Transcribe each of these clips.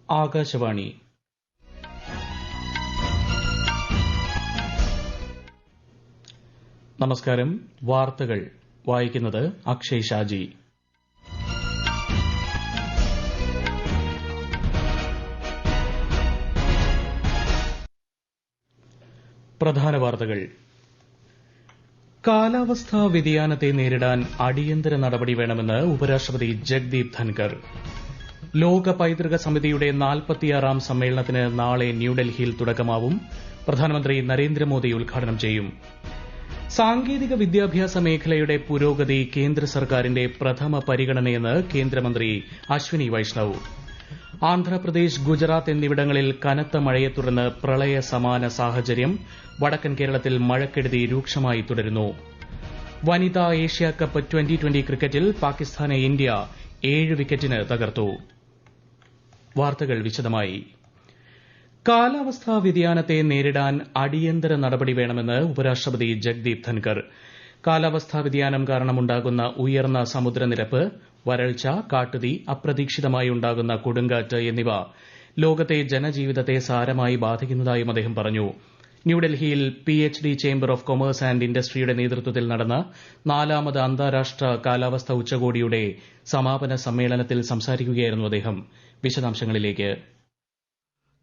ആകാശവാണി. നമസ്കാരം. വാർത്തകൾ വായിക്കുന്നത് അക്ഷയ് ഷാജി. പ്രധാന വാർത്തകൾ. കാലാവസ്ഥാ വ്യതിയാനത്തെ നേരിടാൻ അടിയന്തര നടപടി വേണമെന്ന് ഉപരാഷ്ട്രപതി ജഗ്ദീപ് ധൻകർ. ലോക പൈതൃക സമിതിയുടെ 46ാം സമ്മേളനത്തിന് നാളെ ന്യൂഡൽഹിയിൽ തുടക്കമാവും. പ്രധാനമന്ത്രി നരേന്ദ്രമോദി ഉദ്ഘാടനം ചെയ്യും. സാങ്കേതിക വിദ്യാഭ്യാസ മേഖലയുടെ പുരോഗതി കേന്ദ്ര സർക്കാരിന്റെ പ്രഥമ പരിഗണനയെന്ന് കേന്ദ്രമന്ത്രി അശ്വിനി വൈഷ്ണവ്. ആന്ധ്രാപ്രദേശ്, ഗുജറാത്ത് എന്നിവിടങ്ങളിൽ കനത്ത മഴയെ തുടർന്ന് പ്രളയ സമാന സാഹചര്യം. വടക്കൻ കേരളത്തിൽ മഴക്കെടുതി രൂക്ഷമായി തുടരുന്നു. വനിതാ ഏഷ്യാകപ്പ് ട്വന്റി ക്രിക്കറ്റിൽ പാകിസ്ഥാനെ ഇന്ത്യ 7 വിക്കറ്റിന് തകർത്തു. വാർത്തകൾ വിശദമായി. കാലാവസ്ഥാ വ്യതിയാനത്തെ നേരിടാൻ അടിയന്തര നടപടി വേണമെന്ന് ഉപരാഷ്ട്രപതി ജഗ്ദീപ് ധൻകർ. കാലാവസ്ഥാ വ്യതിയാനം കാരണമുണ്ടാകുന്ന ഉയർന്ന സമുദ്രനിരപ്പ്, വരൾച്ച, കാട്ടുതീ, അപ്രതീക്ഷിതമായി ഉണ്ടാകുന്ന കൊടുങ്കാറ്റ് എന്നിവ ലോകത്തെ ജനജീവിതത്തെ സാരമായി ബാധിക്കുന്നതായും അദ്ദേഹം പറഞ്ഞു. ന്യൂഡൽഹിയിൽ PhD chamber of commerce and ഇൻഡസ്ട്രിയുടെ നേതൃത്വത്തിൽ നടന്ന 4ാമത് അന്താരാഷ്ട്ര കാലാവസ്ഥാ ഉച്ചകോടിയുടെ സമാപന സമ്മേളനത്തിൽ സംസാരിക്കുകയായിരുന്നു അദ്ദേഹം. വിശദാംശങ്ങളിലേക്ക്.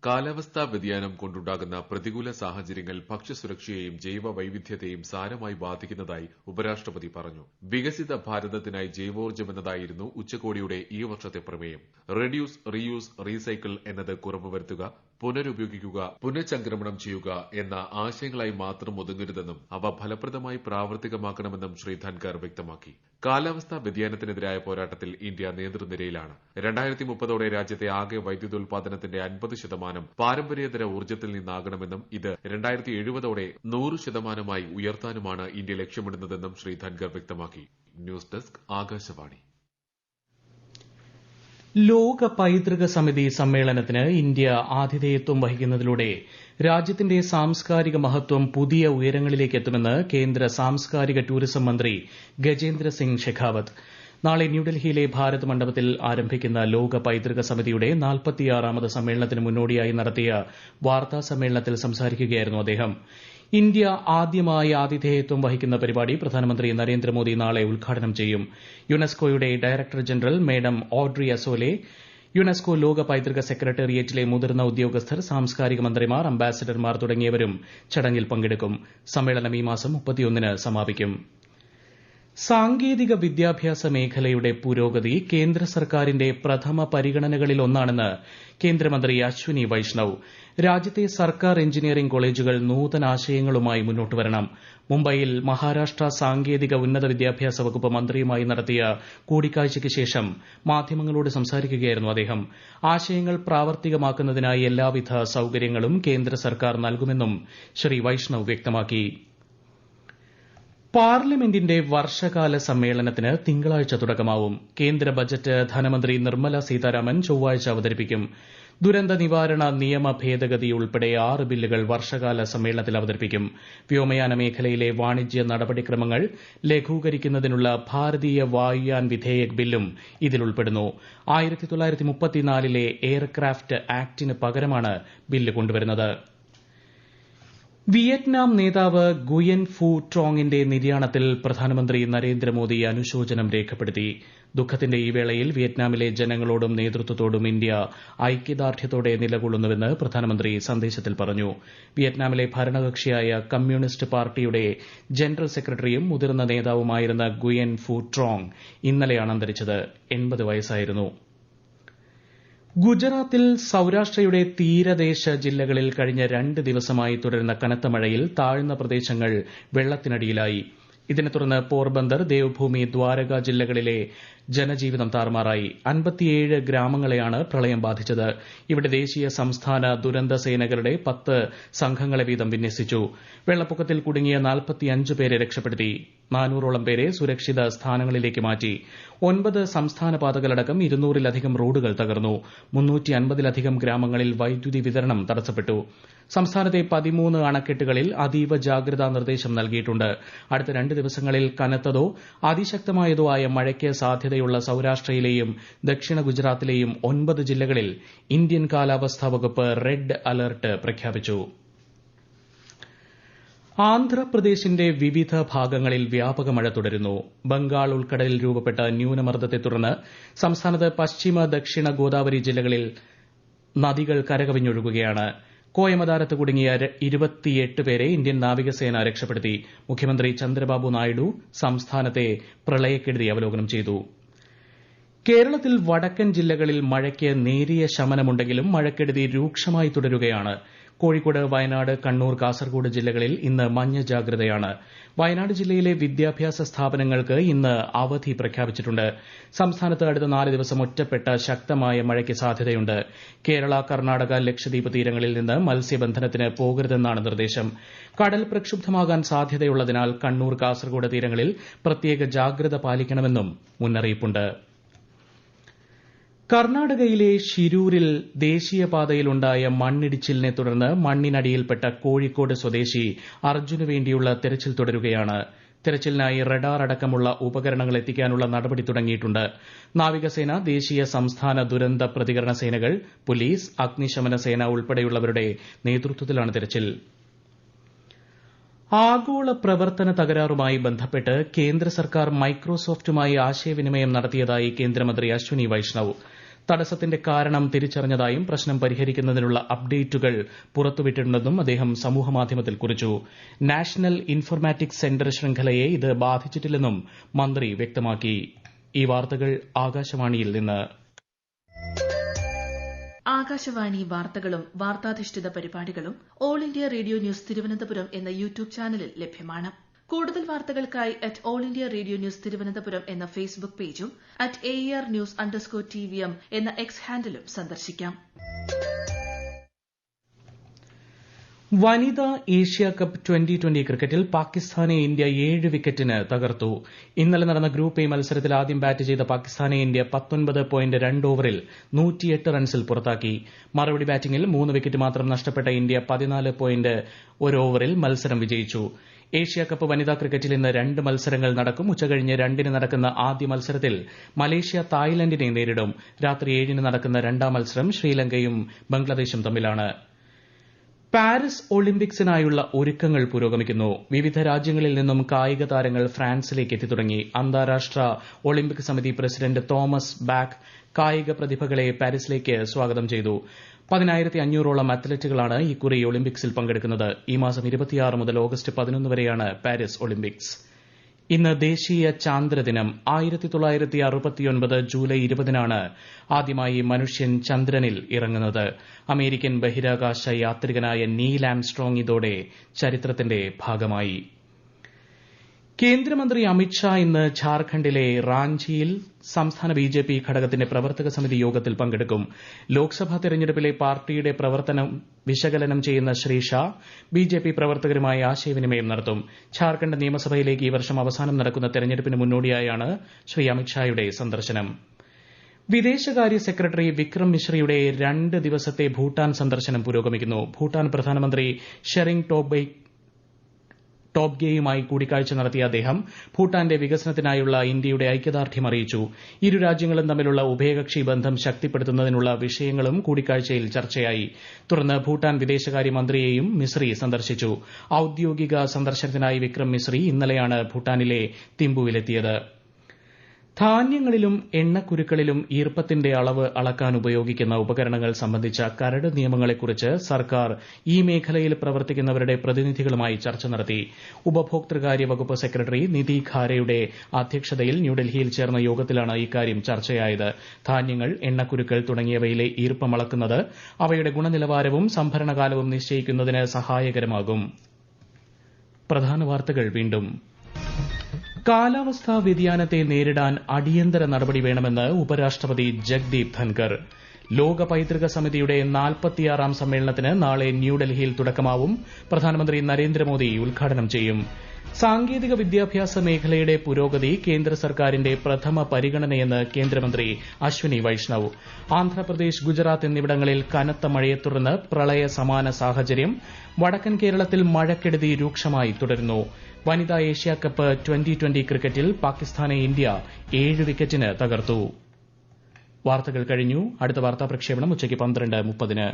കാലാവസ്ഥാ വ്യതിയാനം കൊണ്ടുണ്ടാകുന്ന പ്രതികൂല സാഹചര്യങ്ങൾ ഭക്ഷ്യസുരക്ഷയെയും ജൈവ വൈവിധ്യത്തെയും സാരമായി ബാധിക്കുന്നതായി ഉപരാഷ്ട്രപതി പറഞ്ഞു. വികസിത ഭാരതത്തിനായി ജൈവോർജ്ജം എന്നതായിരുന്നു ഉച്ചകോടിയുടെ ഈ വർഷത്തെ പ്രമേയം. റെഡ്യൂസ്, റീയൂസ്, റീസൈക്കിൾ എന്നത് കുറവ് വരുത്തുക, പുനരുപയോഗിക്കുക, പുനഃചംക്രമണം ചെയ്യുക എന്ന ആശയങ്ങളായി മാത്രം ഒതുങ്ങരുതെന്നും അവ ഫലപ്രദമായി പ്രാവർത്തികമാക്കണമെന്നും ശ്രീ ധൻകർ വ്യക്തമാക്കി. കാലാവസ്ഥാ വ്യതിയാനത്തിനെതിരായ പോരാട്ടത്തിൽ ഇന്ത്യ നേതൃനിരയിലാണ്. 2030ഓടെ രാജ്യത്തെ ആകെ വൈദ്യുതോൽപാദനത്തിന്റെ 50% പാരമ്പര്യേതര ഊർജ്ജത്തിൽ നിന്നാകണമെന്നും ഇത് 2070ഓടെ 100% ഉയർത്താനുമാണ് ഇന്ത്യ ലക്ഷ്യമിടുന്നതെന്നും ശ്രീ ധൻകർ വ്യക്തമാക്കി. News desk, Akashvani. ലോക പൈതൃക സമിതി സമ്മേളനത്തിന് ഇന്ത്യ ആതിഥേയത്വം വഹിക്കുന്നതിലൂടെ രാജ്യത്തിന്റെ സാംസ്കാരിക മഹത്വം പുതിയ ഉയരങ്ങളിലേക്ക് എത്തുമെന്ന് കേന്ദ്ര സാംസ്കാരിക ടൂറിസം മന്ത്രി ഗജേന്ദ്ര സിംഗ് ഷെഖാവത്ത്. നാളെ ന്യൂഡൽഹിയിലെ ഭാരത് മണ്ഡപത്തിൽ ആരംഭിക്കുന്ന ലോക പൈതൃക സമിതിയുടെ 46ാമത് സമ്മേളനത്തിന് മുന്നോടിയായി നടത്തിയ വാർത്താ സമ്മേളനത്തിൽ സംസാരിക്കുകയായിരുന്നു അദ്ദേഹം. ഇന്ത്യ ആദ്യമായി ആതിഥേയത്വം വഹിക്കുന്ന പരിപാടി പ്രധാനമന്ത്രി നരേന്ദ്രമോദി നാളെ ഉദ്ഘാടനം ചെയ്യും. യുനെസ്കോയുടെ director general madam Audrey Azoulay, UNESCO ലോക പൈതൃക സെക്രട്ടേറിയറ്റിലെ മുതിർന്ന ഉദ്യോഗസ്ഥർ, സാംസ്കാരിക മന്ത്രിമാർ, അംബാസിഡർമാർ തുടങ്ങിയവരും ചടങ്ങിൽ പങ്കെടുക്കും. സമ്മേളനം ഈ മാസം 31-ന് സമാപിക്കും. സാങ്കേതിക വിദ്യാഭ്യാസ മേഖലയുടെ പുരോഗതി കേന്ദ്ര സർക്കാരിന്റെ പ്രഥമ പരിഗണനകളിലൊന്നാണെന്ന് കേന്ദ്രമന്ത്രി അശ്വിനി വൈഷ്ണവ്. രാജ്യത്തെ സർക്കാർ എഞ്ചിനീയറിംഗ് കോളേജുകൾ നൂതനാശയങ്ങളുമായി മുന്നോട്ട് വരണം. മുംബൈയിൽ മഹാരാഷ്ട്ര സാങ്കേതിക ഉന്നത വിദ്യാഭ്യാസ വകുപ്പ് മന്ത്രിയുമായി നടത്തിയ കൂടിക്കാഴ്ചയ്ക്ക് ശേഷം മാധ്യമങ്ങളോട് സംസാരിക്കുകയായിരുന്നു അദ്ദേഹം. ആശയങ്ങൾ പ്രാവർത്തികമാക്കുന്നതിനായി എല്ലാവിധ സൌകര്യങ്ങളും കേന്ദ്ര സർക്കാർ നൽകുമെന്നും ശ്രീ വൈഷ്ണവ് വ്യക്തമാക്കി. പാർലമെന്റിന്റെ വർഷകാല സമ്മേളനത്തിന് തിങ്കളാഴ്ച തുടക്കമാവും. കേന്ദ്ര ബജറ്റ് ധനമന്ത്രി നിർമ്മല സീതാരാമൻ ചൊവ്വാഴ്ച അവതരിപ്പിക്കും. ദുരന്ത നിവാരണ നിയമ ഭേദഗതി ഉൾപ്പെടെ 6 ബില്ലുകൾ വർഷകാല സമ്മേളനത്തിൽ അവതരിപ്പിക്കും. വ്യോമയാന മേഖലയിലെ വാണിജ്യ നടപടിക്രമങ്ങൾ ലഘൂകരിക്കുന്നതിനുള്ള ഭാരതീയ വായുയാൻ വിധേയക് ബില്ലും ഇതിൽ ഉൾപ്പെടുന്നു. 1934-ലെ എയർക്രാഫ്റ്റ് ആക്ടിന് പകരമാണ് ബില്ല് കൊണ്ടുവരുന്നത്. വിയറ്റ്നാം നേതാവ് ഗുയൻ ഫു ട്രോങ്ങിന്റെ നിര്യാണത്തിൽ പ്രധാനമന്ത്രി നരേന്ദ്രമോദി അനുശോചനം രേഖപ്പെടുത്തി. ദുഃഖത്തിന്റെ ഈ വേളയിൽ വിയറ്റ്നാമിലെ ജനങ്ങളോടും നേതൃത്വത്തോടും ഇന്ത്യ ഐക്യദാർഢ്യത്തോടെ നിലകൊള്ളുന്നുവെന്ന് പ്രധാനമന്ത്രി സന്ദേശത്തിൽ പറഞ്ഞു. വിയറ്റ്നാമിലെ ഭരണകക്ഷിയായ കമ്മ്യൂണിസ്റ്റ് പാർട്ടിയുടെ ജനറൽ സെക്രട്ടറിയും മുതിർന്ന നേതാവുമായിരുന്ന ഗുയൻ ഫു ട്രോങ് ഇന്നലെയാണ് അന്തരിച്ചത്. 80 വയസ്സായിരുന്നു. ഗുജറാത്തിൽ സൌരാഷ്ട്രയുടെ തീരദേശ ജില്ലകളിൽ കഴിഞ്ഞ 2 ദിവസമായി തുടരുന്ന കനത്ത മഴയിൽ താഴ്ന്ന പ്രദേശങ്ങൾ വെള്ളത്തിനടിയിലായി. ഇതിനെ തുടർന്ന് പോർബന്ദർ, ദേവ്ഭൂമി, ദ്വാരക ജില്ലകളിലെ ജനജീവിതം താറുമാറായി. 57 ഗ്രാമങ്ങളെയാണ് പ്രളയം ബാധിച്ചത്. ഇവിടെ ദേശീയ, സംസ്ഥാന ദുരന്ത സേനകളുടെ 10 സംഘങ്ങളെ വീതം വിന്യസിച്ചു. വെള്ളപ്പൊക്കത്തിൽ കുടുങ്ങിയ 45 പേരെ രക്ഷപ്പെടുത്തി. 400ഓളം പേരെ സുരക്ഷിത സ്ഥാനങ്ങളിലേക്ക് മാറ്റി 9 സംസ്ഥാന പാതകളടക്കം 200-ലധികം റോഡുകൾ തകർന്നു 350-ലധികം ഗ്രാമങ്ങളിൽ വൈദ്യുതി വിതരണം തടസ്സപ്പെട്ടു സംസ്ഥാനത്തെ 13 അണക്കെട്ടുകളിൽ അതീവ ജാഗ്രതാ നിർദ്ദേശം നൽകിയിട്ടുണ്ട് അടുത്ത 2 ദിവസങ്ങളിൽ കനത്തതോ അതിശക്തമായതോ ആയ മഴയ്ക്ക് സാധ്യതയുള്ള സൌരാഷ്ട്രയിലെയും ദക്ഷിണ ഗുജറാത്തിലെയും 9 ജില്ലകളിൽ ഇന്ത്യൻ കാലാവസ്ഥാ വകുപ്പ് റെഡ് അലർട്ട് പ്രഖ്യാപിച്ചു ആന്ധ്രാപ്രദേശിന്റെ വിവിധ ഭാഗങ്ങളിൽ വ്യാപക മഴ തുടരുന്നു ബംഗാൾ ഉൾക്കടലിൽ രൂപപ്പെട്ട ന്യൂനമർദ്ദത്തെ തുടർന്ന് സംസ്ഥാനത്ത് പശ്ചിമ ദക്ഷിണ ഗോദാവരി ജില്ലകളിൽ നദികൾ കരകവിഞ്ഞൊഴുകുകയാണ് കോയമദാരത്ത് കുടുങ്ങിയ 28 പേരെ ഇന്ത്യൻ നാവികസേന രക്ഷപ്പെടുത്തി മുഖ്യമന്ത്രി ചന്ദ്രബാബു നായിഡു സംസ്ഥാനത്തെ പ്രളയക്കെടുതി അവലോകനം ചെയ്തു കേരളത്തിൽ വടക്കൻ ജില്ലകളിൽ മഴയ്ക്ക് നേരിയ ശമനമുണ്ടെങ്കിലും മഴക്കെടുതി രൂക്ഷമായി തുടരുകയാണ് കോഴിക്കോട് വയനാട് കണ്ണൂർ കാസർഗോഡ് ജില്ലകളിൽ ഇന്ന് മഞ്ഞ ജാഗ്രതയാണ് വയനാട് ജില്ലയിലെ വിദ്യാഭ്യാസ സ്ഥാപനങ്ങൾക്ക് ഇന്ന് അവധി പ്രഖ്യാപിച്ചിട്ടുണ്ട് സംസ്ഥാനത്ത് അടുത്ത 4 ദിവസം ഒറ്റപ്പെട്ട ശക്തമായ മഴയ്ക്ക് സാധ്യതയുണ്ട് കേരള കർണാടക ലക്ഷദ്വീപ് തീരങ്ങളിൽ നിന്ന് മത്സ്യബന്ധനത്തിന് പോകരുതെന്നാണ് നിർദ്ദേശം കടൽ പ്രക്ഷുബ്ധമാകാൻ സാധ്യതയുള്ളതിനാൽ കണ്ണൂർ കാസർഗോഡ് തീരങ്ങളിൽ പ്രത്യേക ജാഗ്രത പാലിക്കണമെന്നും മുന്നറിയിപ്പുണ്ട് കർണാടകയിലെ ഷിരൂരിൽ ദേശീയപാതയിലുണ്ടായ മണ്ണിടിച്ചിലിനെ തുടർന്ന് മണ്ണിനടിയിൽപ്പെട്ട കോഴിക്കോട് സ്വദേശി അർജുനു വേണ്ടിയുള്ള തെരച്ചിൽ തുടരുകയാണ് തെരച്ചിലിനായി റഡാർ അടക്കമുള്ള ഉപകരണങ്ങൾ എത്തിക്കാനുള്ള നടപടി തുടങ്ങിയിട്ടുണ്ട് നാവികസേന ദേശീയ സംസ്ഥാന ദുരന്ത പ്രതികരണ സേനകൾ പോലീസ് അഗ്നിശമന സേന ഉൾപ്പെടെയുള്ളവരുടെ നേതൃത്വത്തിലാണ് തെരച്ചിൽ ആഗോള പ്രവർത്തന തകരാറുമായി ബന്ധപ്പെട്ട് കേന്ദ്ര സർക്കാർ മൈക്രോസോഫ്റ്റുമായി ആശയവിനിമയം നടത്തിയതായി കേന്ദ്രമന്ത്രി അശ്വിനി വൈഷ്ണവ് തടസ്സത്തിന്റെ കാരണം തിരിച്ചറിഞ്ഞതായും പ്രശ്നം പരിഹരിക്കുന്നതിനുള്ള അപ്ഡേറ്റുകൾ പുറത്തുവിട്ടിട്ടുണ്ടെന്നും അദ്ദേഹം സമൂഹമാധ്യമത്തിൽ കുറിച്ചു നാഷണൽ ഇൻഫർമാറ്റിക്സ് സെന്റർ ശൃംഖലയെ ഇത് ബാധിച്ചിട്ടില്ലെന്നും മന്ത്രി വ്യക്തമാക്കി ഈ വാർത്തകൾ ആകാശവാണിയിൽ നിന്ന് ആകാശവാണി വാർത്തകളും വാർത്താധിഷ്ഠിത പരിപാടികളും all India radio news Thiruvananthapuram എന്ന യൂട്യൂബ് ചാനലിൽ ലഭ്യമാണ് കൂടുതൽ വാർത്തകൾക്കായി all India radio news Thiruvananthapuram എന്ന ഫേസ്ബുക്ക് പേജും @ARnews_TVM എന്ന എക്സ് ഹാൻഡിലും സന്ദർശിക്കാം വനിതാ ഏഷ്യാകപ്പ് 2020 ക്രിക്കറ്റിൽ പാകിസ്ഥാനെ ഇന്ത്യ 7 വിക്കറ്റിന് തകർത്തു ഇന്നലെ നടന്ന ഗ്രൂപ്പ് എ മത്സരത്തിൽ ആദ്യം ബാറ്റ് ചെയ്ത പാകിസ്ഥാനെ ഇന്ത്യ 19.2 ഓവറിൽ 108 റൺസിൽ പുറത്താക്കി മറുപടി ബാറ്റിംഗിൽ 3 വിക്കറ്റ് മാത്രം നഷ്ടപ്പെട്ട ഇന്ത്യ 14.1 ഓവറിൽ മത്സരം വിജയിച്ചു ഏഷ്യാകപ്പ് വനിതാ ക്രിക്കറ്റിൽ ഇന്ന് 2 മത്സരങ്ങൾ നടക്കും ഉച്ചകഴിഞ്ഞ് 2 നടക്കുന്ന ആദ്യ മത്സരത്തിൽ മലേഷ്യ തായ്ലൻഡിനെ നേരിടും രാത്രി 7 നടക്കുന്ന രണ്ടാം മത്സരം ശ്രീലങ്കയും ബംഗ്ലാദേശും തമ്മിലാണ് പാരീസ് ഒളിമ്പിക്സിനായുള്ള ഒരുക്കങ്ങൾ പുരോഗമിക്കുന്നു വിവിധ രാജ്യങ്ങളിൽ നിന്നും കായിക താരങ്ങൾ ഫ്രാൻസിലേക്ക് എത്തിത്തുടങ്ങി അന്താരാഷ്ട്ര ഒളിമ്പിക് സമിതി പ്രസിഡന്റ് തോമസ് ബാക്ക് കായിക പ്രതിഭകളെ പാരീസിലേക്ക് സ്വാഗതം ചെയ്തു 10,500ഓളം അത്ലറ്റുകളാണ് ഇക്കുറി ഒളിമ്പിക്സിൽ പങ്കെടുക്കുന്നത് ഈ മാസം 26 മുതൽ ഓഗസ്റ്റ് 11 വരെയാണ് പാരീസ് ഒളിമ്പിക്സ് ഇന്ന് ദേശീയ ചാന്ദ്രദിനം 1969 ജൂലൈ 20-നാണ് ആദ്യമായി മനുഷ്യൻ ചന്ദ്രനിൽ ഇറങ്ങുന്നത് അമേരിക്കൻ ബഹിരാകാശ യാത്രികനായ നീൽ ആംസ്ട്രോങ് ഇതോടെ ചരിത്രത്തിന്റെ ഭാഗമായി കേന്ദ്രമന്ത്രി അമിത്ഷാ ഇന്ന് ഝാർഖണ്ഡിലെ റാഞ്ചിയിൽ സംസ്ഥാന ബിജെപി ഘടകത്തിന്റെ പ്രവർത്തക സമിതി യോഗത്തിൽ പങ്കെടുക്കും ലോക്സഭാ തെരഞ്ഞെടുപ്പിലെ പാർട്ടിയുടെ പ്രവർത്തനം വിശകലനം ചെയ്യുന്ന ശ്രീ ഷാ ബിജെപി പ്രവർത്തകരുമായി ആശയവിനിമയം നടത്തും ഝാർഖണ്ഡ് നിയമസഭയിലേക്ക് ഈ വർഷം അവസാനം നടക്കുന്ന തെരഞ്ഞെടുപ്പിന് മുന്നോടിയായാണ് ശ്രീ അമിത്ഷായുടെ സന്ദർശനം വിദേശകാര്യ സെക്രട്ടറി വിക്രം മിശ്രയുടെ 2 ദിവസത്തെ ഭൂട്ടാൻ സന്ദർശനം പുരോഗമിക്കുന്നു ഭൂട്ടാൻ പ്രധാനമന്ത്രി ഷെറിംഗ് ടോബ്ഗെയുമായി കൂടിക്കാഴ്ച നടത്തിയ അദ്ദേഹം ഭൂട്ടാന്റെ വികസനത്തിനായുള്ള ഇന്ത്യയുടെ ഐക്യദാർഢ്യം അറിയിച്ചു ഇരു രാജ്യങ്ങളും തമ്മിലുള്ള ഉഭയകക്ഷി ബന്ധം ശക്തിപ്പെടുത്തുന്നതിനുള്ള വിഷയങ്ങളും കൂടിക്കാഴ്ചയിൽ ചർച്ചയായി തുടർന്ന് ഭൂട്ടാൻ വിദേശകാര്യമന്ത്രിയെയും മിശ്രി സന്ദർശിച്ചു ഔദ്യോഗിക സന്ദർശനത്തിനായി വിക്രം മിശ്രി ഇന്നലെയാണ് ഭൂട്ടാനിലെ തിമ്പുവിലെത്തിയത് ധാന്യങ്ങളിലും എണ്ണക്കുരുക്കളിലും ഈർപ്പത്തിന്റെ അളവ് അളക്കാൻ ഉപയോഗിക്കുന്ന ഉപകരണങ്ങൾ സംബന്ധിച്ച കരട് നിയമങ്ങളെക്കുറിച്ച് സർക്കാർ ഈ മേഖലയിൽ പ്രവർത്തിക്കുന്നവരുടെ പ്രതിനിധികളുമായി ചർച്ച നടത്തി ഉപഭോക്തൃകാര്യ വകുപ്പ് സെക്രട്ടറി നിധി ഖാരയുടെ അധ്യക്ഷതയിൽ ന്യൂഡൽഹിയിൽ ചേർന്ന യോഗത്തിലാണ് ഇക്കാര്യം ചർച്ചയായത് ധാന്യങ്ങൾ എണ്ണക്കുരുക്കൾ തുടങ്ങിയവയിലെ ഈർപ്പം അളക്കുന്നത് അവയുടെ ഗുണനിലവാരവും സംഭരണകാലവും നിശ്ചയിക്കുന്നതിന് സഹായകരമാകും പ്രധാന വാർത്തകൾ വീണ്ടും കാലാവസ്ഥാ വ്യതിയാനത്തെ നേരിടാൻ അടിയന്തര നടപടി വേണമെന്ന് ഉപരാഷ്ട്രപതി ജഗ്ദീപ് ധൻകർ ലോക പൈതൃക സമിതിയുടെ 46ാം സമ്മേളനത്തിന് നാളെ ന്യൂഡൽഹിയിൽ തുടക്കമാവും. പ്രധാനമന്ത്രി നരേന്ദ്രമോദി ഉദ്ഘാടനം ചെയ്യും. സാങ്കേതിക വിദ്യാഭ്യാസ മേഖലയുടെ പുരോഗതി കേന്ദ്ര സർക്കാരിന്റെ പ്രഥമ പരിഗണനയെന്ന് കേന്ദ്രമന്ത്രി അശ്വിനി വൈഷ്ണവ്. ആന്ധ്രാപ്രദേശ്, ഗുജറാത്ത് എന്നിവിടങ്ങളിൽ കനത്ത മഴയെ തുടർന്ന് പ്രളയ സമാന സാഹചര്യം. വടക്കൻ കേരളത്തിൽ മഴക്കെടുതി രൂക്ഷമായി തുടരുന്നു. വനിതാ ഏഷ്യാകപ്പ് ട്വന്റി ക്രിക്കറ്റിൽ പാകിസ്ഥാനെ ഇന്ത്യ 7 വിക്കറ്റിന് തകർത്തു. വാർത്തകൾ കഴിഞ്ഞു. അടുത്ത വാർത്താ പ്രക്ഷേപണം ഉച്ചയ്ക്ക് 12:30.